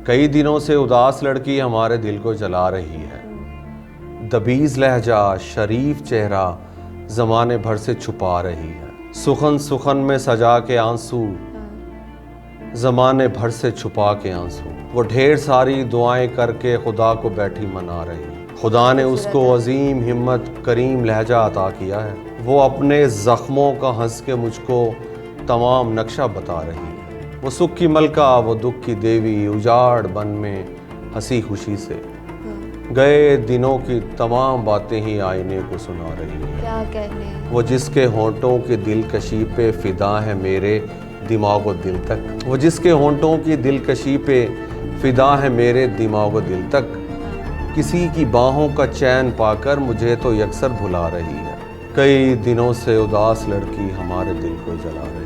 कई दिनों से उदास लड़की हमारे दिल को जला रही है। दबीज लहजा, शरीफ चेहरा ज़माने भर से छुपा रही है। सुखन सुखन में सजा के आंसू, ज़माने भर से छुपा के आंसू। वो ढेर सारी दुआएं करके खुदा को बैठी मना रही। खुदा ने उसको अजीम हिम्मत, करीम लहजा अता किया है। वो अपने ज़ख्मों का हंस के मुझको तमाम नक्शा बता रही है। वो सुख की मलका, वो दुख की देवी, उजाड़ बन में हंसी खुशी से गए दिनों की तमाम बातें ही आईने को सुना रही है। क्या कहने। वो जिसके होंठों की दिलकशी पे फिदा है मेरे दिमाग और दिल तक। वो जिसके होंठों की दिलकशी पे फिदा है मेरे दिमाग और दिल तक। किसी की बाहों का चैन पाकर मुझे तो यकसर भुला रही है। कई दिनों से उदास लड़की हमारे दिल को जला रही है।